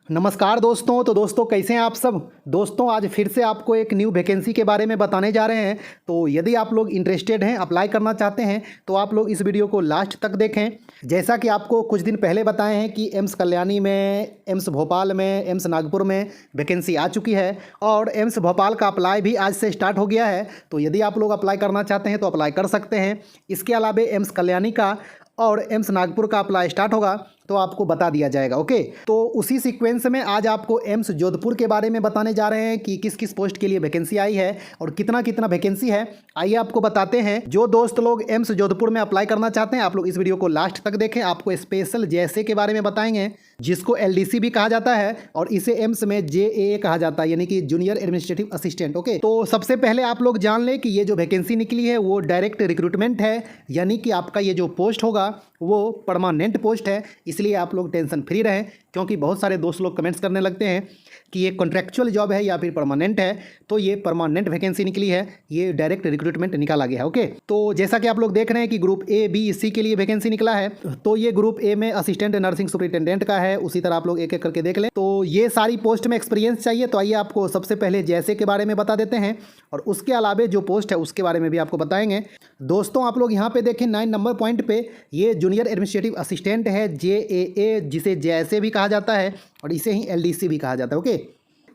नमस्कार दोस्तों। तो दोस्तों कैसे हैं आप सब। दोस्तों आज फिर से आपको एक न्यू वैकेंसी के बारे में बताने जा रहे हैं। तो यदि आप लोग इंटरेस्टेड हैं, अप्लाई करना चाहते हैं, तो आप लोग इस वीडियो को लास्ट तक देखें। जैसा कि आपको कुछ दिन पहले बताए हैं कि एम्स कल्याणी में, एम्स भोपाल में, एम्स नागपुर में वैकेंसी आ चुकी है और एम्स भोपाल का अप्लाई भी आज से स्टार्ट हो गया है। तो यदि आप लोग अप्लाई करना चाहते हैं तो अप्लाई कर सकते हैं। इसके अलावा एम्स कल्याणी का और एम्स नागपुर का अप्लाई स्टार्ट होगा तो आपको बता दिया जाएगा। ओके, तो उसी सीक्वेंस में आज आपको एम्स जोधपुर के बारे में बताने जा रहे हैं कि किस किस पोस्ट के लिए वैकेंसी आई है और कितना कितना वैकेंसी है। आइए आपको बताते हैं। जो दोस्त लोग एम्स जोधपुर में अप्लाई करना चाहते हैं, आप लोग इस वीडियो को लास्ट तक देखें। आपको स्पेशल जेएसए के बारे में बताएंगे, जिसको एलडीसी भी कहा जाता है और इसे एम्स में जेएए कहा जाता है, यानी कि जूनियर एडमिनिस्ट्रेटिव असिस्टेंट। ओके, तो सबसे पहले आप लोग जान लें कि ये जो वैकेंसी निकली है वो डायरेक्ट रिक्रूटमेंट है, यानी कि आपका ये जो पोस्ट होगा वो परमानेंट पोस्ट है। इसलिए आप लोग टेंशन फ्री रहें, क्योंकि बहुत सारे दोस्त लोग कमेंट्स करने लगते हैं कि ये कॉन्ट्रैक्चुअल जॉब है या फिर परमानेंट है। तो ये परमानेंट वैकेंसी निकली है, ये डायरेक्ट रिक्रूटमेंट निकाला गया है। ओके, तो जैसा कि आप लोग देख रहे हैं कि ग्रुप ए, बी, सी के लिए वैकेंसी निकला है। तो ये ग्रुप ए में असिस्टेंट नर्सिंग सुपरिटेंडेंट का है। उसी तरह आप लोग एक एक करके देख लें। तो ये सारी पोस्ट में एक्सपीरियंस चाहिए। तो आइए आपको सबसे पहले जेएसए के बारे में बता देते हैं और उसके अलावा जो पोस्ट है उसके बारे में भी आपको बताएंगे। दोस्तों आप लोग यहाँ पे देखें 9 नंबर पॉइंट पे, ये जूनियर एडमिनिस्ट्रेटिव असिस्टेंट है, जेएए, जिसे जेएसए भी कहा जाता है और इसे ही एलडीसी भी कहा जाता है। ओके,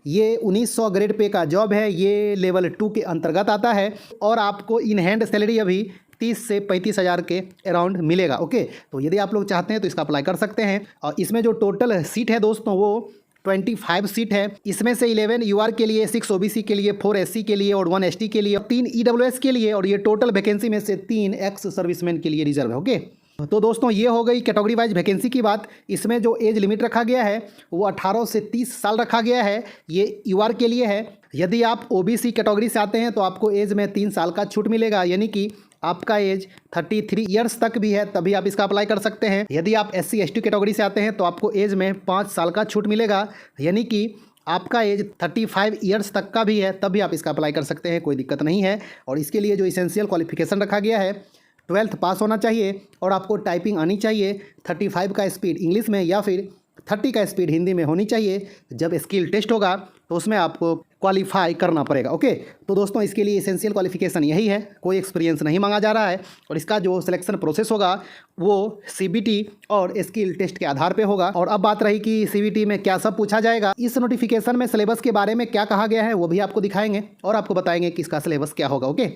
ये 1900 ग्रेड पे का जॉब है। ये लेवल 2 के अंतर्गत आता है और आपको इन हैंड सैलरी अभी 30 से 35 हज़ार के अराउंड मिलेगा। ओके, तो यदि आप लोग चाहते हैं तो इसका अप्लाई कर सकते हैं। और इसमें जो टोटल सीट है दोस्तों वो 25 सीट है। इसमें से 11 यूआर के लिए, 6 ओबीसी के लिए, 4 एससी के लिए और 1 एसटी के लिए, 3 ईडब्ल्यूएस के लिए और ये टोटल वैकेंसी में से 3 एक्स सर्विसमैन के लिए रिजर्व है। ओके, तो दोस्तों ये हो गई कैटेगरी वाइज वैकेंसी की बात। इसमें जो एज लिमिट रखा गया है वो 18 से 30 साल रखा गया है। ये यूआर के लिए है। यदि आप ओबीसी कैटेगरी से आते हैं तो आपको एज में 3 साल का छूट मिलेगा, यानी कि आपका एज 33 ईयर्स तक भी है तभी आप इसका अप्लाई कर सकते हैं। यदि आप एससी एसटी कैटेगरी से आते हैं तो आपको एज में 5 साल का छूट मिलेगा, यानी कि आपका एज 35 ईयर्स तक का भी है तभी आप इसका अप्लाई कर सकते हैं, कोई दिक्कत नहीं है। और इसके लिए जो इसेंशियल क्वालिफिकेशन रखा गया है 12th पास होना चाहिए और आपको टाइपिंग आनी चाहिए। 35 का स्पीड इंग्लिश में या फिर 30 का स्पीड हिंदी में होनी चाहिए। जब स्किल टेस्ट होगा तो उसमें आपको क्वालिफाई करना पड़ेगा। ओके, तो दोस्तों इसके लिए एसेंशियल क्वालिफिकेशन यही है, कोई एक्सपीरियंस नहीं मांगा जा रहा है। और इसका जो सिलेक्शन प्रोसेस होगा वो सीबीटी और स्किल टेस्ट के आधार पे होगा। और अब बात रही कि सीबीटी में क्या सब पूछा जाएगा। इस नोटिफिकेशन में सिलेबस के बारे में क्या कहा गया है वो भी आपको दिखाएंगे और आपको बताएंगे कि इसका सिलेबस क्या होगा। ओके,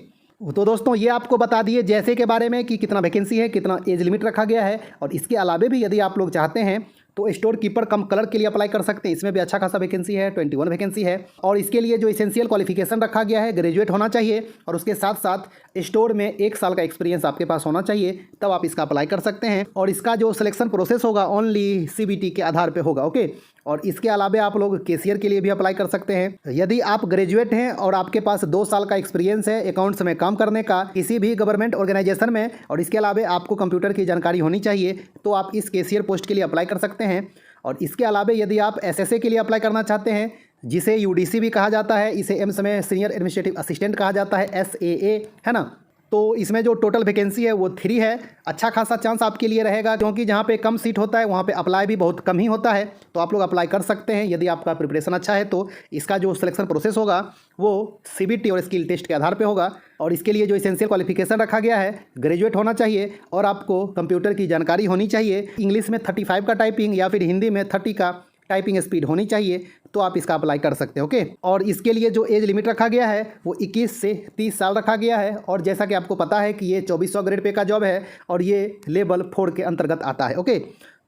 तो दोस्तों ये आपको बता दिए जैसे के बारे में कि कितना वैकेंसी है, कितना एज लिमिट रखा गया है। और इसके अलावा भी यदि आप लोग चाहते हैं तो स्टोर कीपर कम कलर के लिए अप्लाई कर सकते हैं। इसमें भी अच्छा खासा वैकेंसी है, 21 वैकेंसी है। और इसके लिए जो इसेंशियल क्वालिफिकेशन रखा गया है ग्रेजुएट होना चाहिए और उसके साथ साथ स्टोर में 1 साल का एक्सपीरियंस आपके पास होना चाहिए, तब आप इसका अप्लाई कर सकते हैं। और इसका जो सिलेक्शन प्रोसेस होगा ओनली सीबीटी के आधार पर होगा। ओके, और इसके अलावा आप लोग कैशियर के लिए भी अप्लाई कर सकते हैं। यदि आप ग्रेजुएट हैं और आपके पास 2 साल का एक्सपीरियंस है अकाउंट्स में काम करने का किसी भी गवर्नमेंट ऑर्गेनाइजेशन में, और इसके अलावा आपको कंप्यूटर की जानकारी होनी चाहिए, तो आप इस कैशियर पोस्ट के लिए अप्लाई कर सकते हैं। और इसके अलावा यदि आप एसएसए के लिए अप्लाई करना चाहते हैं, जिसे यूडीसी भी कहा जाता है, इसे एम्स में सीनियर एडमिनिस्ट्रेटिव असिस्टेंट कहा जाता है, एसएए, है ना। तो इसमें जो टोटल वैकेंसी है वो 3 है। अच्छा खासा चांस आपके लिए रहेगा, क्योंकि जहाँ पे कम सीट होता है वहाँ पे अप्लाई भी बहुत कम ही होता है। तो आप लोग अप्लाई कर सकते हैं यदि आपका प्रिपरेशन अच्छा है। तो इसका जो सिलेक्शन प्रोसेस होगा वो सीबीटी और स्किल टेस्ट के आधार पे होगा। और इसके लिए जो इसेंशियल क्वालिफिकेशन रखा गया है ग्रेजुएट होना चाहिए और आपको कंप्यूटर की जानकारी होनी चाहिए। इंग्लिश में 35 का टाइपिंग या फिर हिंदी में 30 का टाइपिंग स्पीड होनी चाहिए, तो आप इसका अप्लाई कर सकते हैं। ओके, और इसके लिए जो एज लिमिट रखा गया है वो 21 से 30 साल रखा गया है। और जैसा कि आपको पता है कि ये 2400 ग्रेड पे का जॉब है और ये लेवल 4 के अंतर्गत आता है। ओके,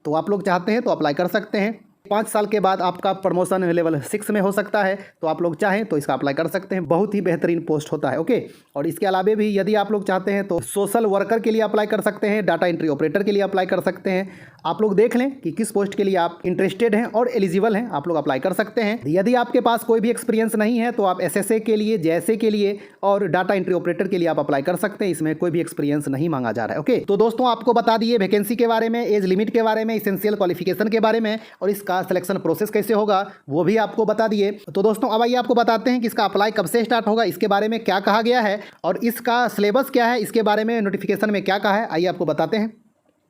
तो आप लोग चाहते हैं तो अप्लाई कर सकते हैं। 5 साल के बाद आपका प्रमोशन लेवल 6 में हो सकता है, तो आप लोग चाहें तो इसका अप्लाई कर सकते हैं। बहुत ही बेहतरीन पोस्ट होता है। ओके, और इसके अलावा भी यदि आप लोग चाहते हैं तो सोशल वर्कर के लिए अप्लाई कर सकते हैं, डाटा एंट्री ऑपरेटर के लिए अप्लाई कर सकते हैं। आप लोग देख लें कि किस पोस्ट के लिए आप इंटरेस्टेड हैं और एलिजिबल हैं, आप लोग अप्लाई कर सकते हैं। यदि आपके पास कोई भी एक्सपीरियंस नहीं है तो आप एसएसए के लिए, जेएसए के लिए और डाटा एंट्री ऑपरेटर के लिए आप अप्लाई कर सकते हैं। इसमें कोई भी एक्सपीरियंस नहीं मांगा जा रहा है। ओके, तो दोस्तों आपको बता दिए वैकेंसी के बारे में, एज लिमिट के बारे में, इसेंशियल क्वालिफिकेशन के बारे में और इसका सिलेक्शन प्रोसेस कैसे होगा वो भी आपको बता दिए। तो दोस्तों अब आइए आपको बताते हैं कि इसका अप्लाई कब से स्टार्ट होगा, इसके बारे में क्या कहा गया है और इसका सिलेबस क्या है, इसके बारे में नोटिफिकेशन में क्या कहा है। आइए आपको बताते हैं।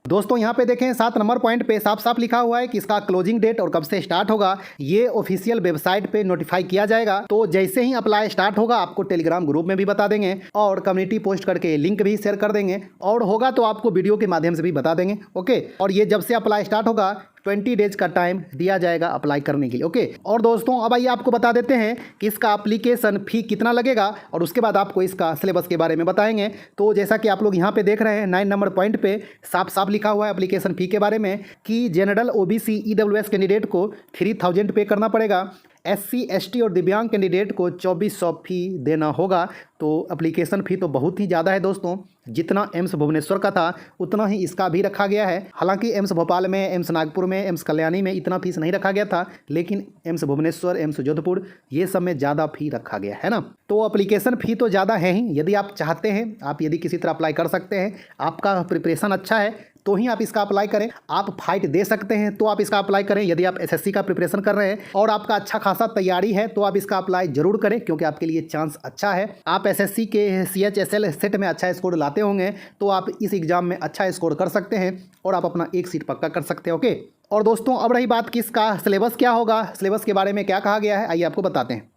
दोस्तों यहाँ पे देखें 7 नंबर पॉइंट पे साफ साफ लिखा हुआ है कि इसका क्लोजिंग डेट और कब से स्टार्ट होगा ये ऑफिशियल वेबसाइट पे नोटिफाई किया जाएगा। तो जैसे ही अप्लाई स्टार्ट होगा आपको टेलीग्राम ग्रुप में भी बता देंगे और कम्युनिटी पोस्ट करके लिंक भी शेयर कर देंगे, और होगा तो आपको वीडियो के माध्यम से भी बता देंगे। ओके, और ये जब से अप्लाई स्टार्ट होगा 20 डेज का टाइम दिया जाएगा अप्लाई करने के लिए। ओके, और दोस्तों अब आइए आपको बता देते हैं कि इसका एप्लीकेशन फ़ी कितना लगेगा और उसके बाद आपको इसका सिलेबस के बारे में बताएंगे। तो जैसा कि आप लोग यहाँ पे देख रहे हैं 9 नंबर पॉइंट पे साफ साफ लिखा हुआ है एप्लीकेशन फ़ी के बारे में कि जनरल OBC EWS कैंडिडेट को 3000 पे करना पड़ेगा, SC ST और दिव्यांग कैंडिडेट को 2400 फी देना होगा। तो एप्लीकेशन फ़ी तो बहुत ही ज़्यादा है दोस्तों, जितना एम्स भुवनेश्वर का था उतना ही इसका भी रखा गया है। हालांकि एम्स भोपाल में, एम्स नागपुर में, एम्स कल्याणी में इतना फीस नहीं रखा गया था, लेकिन एम्स भुवनेश्वर, एम्स जोधपुर ये सब में ज़्यादा फ़ी रखा गया है ना। तो एप्लीकेशन फ़ी तो ज़्यादा है ही। यदि आप चाहते हैं, आप यदि किसी तरह अप्लाई कर सकते हैं, आपका प्रिपरेशन अच्छा है तो ही आप इसका अप्लाई करें। आप फाइट दे सकते हैं तो आप इसका अप्लाई करें। यदि आप SSC का प्रिपरेशन कर रहे हैं और आपका अच्छा खासा तैयारी है तो आप इसका अप्लाई जरूर करें, क्योंकि आपके लिए चांस अच्छा है। आप SSC के CHSL सेट में अच्छा स्कोर लाते होंगे तो आप इस एग्ज़ाम में अच्छा स्कोर कर सकते हैं और आप अपना एक सीट पक्का कर सकते हैं। ओके, और दोस्तों अब रही बात कि इसका सिलेबस क्या होगा, सिलेबस के बारे में क्या कहा गया है, आइए आपको बताते हैं।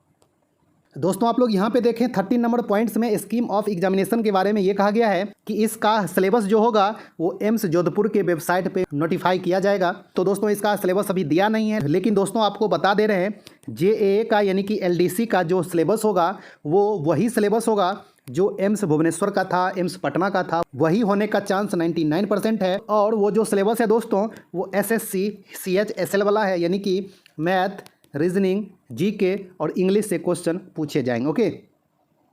दोस्तों आप लोग यहाँ पे देखें 13 नंबर पॉइंट्स में स्कीम ऑफ एग्जामिनेशन के बारे में ये कहा गया है कि इसका सिलेबस जो होगा वो एम्स जोधपुर के वेबसाइट पे नोटिफाई किया जाएगा। तो दोस्तों इसका सिलेबस अभी दिया नहीं है, लेकिन दोस्तों आपको बता दे रहे हैं JAA का यानी कि LDC का जो सिलेबस होगा वो वही सिलेबस होगा जो एम्स भुवनेश्वर का था, एम्स पटना का था, वही होने का चांस 99% है। और वो जो सिलेबस है दोस्तों वो SSC CHSL वाला है, यानी कि मैथ, रीजनिंग, GK और इंग्लिश से क्वेश्चन पूछे जाएंगे। ओके,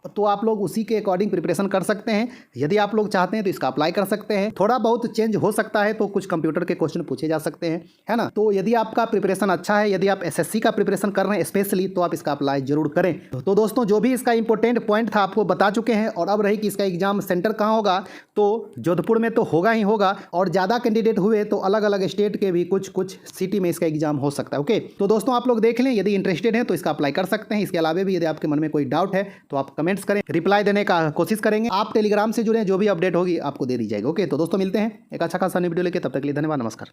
तो आप लोग उसी के अकॉर्डिंग प्रिपरेशन कर सकते हैं। यदि आप लोग चाहते हैं तो इसका अप्लाई कर सकते हैं। थोड़ा बहुत चेंज हो सकता है, तो कुछ कंप्यूटर के क्वेश्चन पूछे जा सकते हैं, है ना। तो यदि आपका प्रिपरेशन अच्छा है, यदि आप SSC का प्रिपरेशन कर रहे हैं स्पेशली, तो आप इसका अप्लाई जरूर करें। तो दोस्तों जो भी इसका इंपॉर्टेंट पॉइंट था आपको बता चुके हैं। और अब रही कि इसका एग्जाम सेंटर कहाँ होगा, तो जोधपुर में तो होगा ही होगा, और ज़्यादा कैंडिडेट हुए तो अलग अलग स्टेट के भी कुछ सिटी में इसका एग्जाम हो सकता है। ओके, तो दोस्तों आप लोग देख लें, यदि इंटरेस्टेड हैं तो इसका अप्लाई कर सकते हैं। इसके अलावा भी यदि आपके मन में कोई डाउट है तो आप कमेंट्स करें, रिप्लाई देने का कोशिश करेंगे। आप टेलीग्राम से जुड़े, जो भी अपडेट होगी आपको दे दी जाएगी। ओके, तो दोस्तों मिलते हैं एक अच्छा खासा वीडियो लेके, तब तक के लिए धन्यवाद, नमस्कार।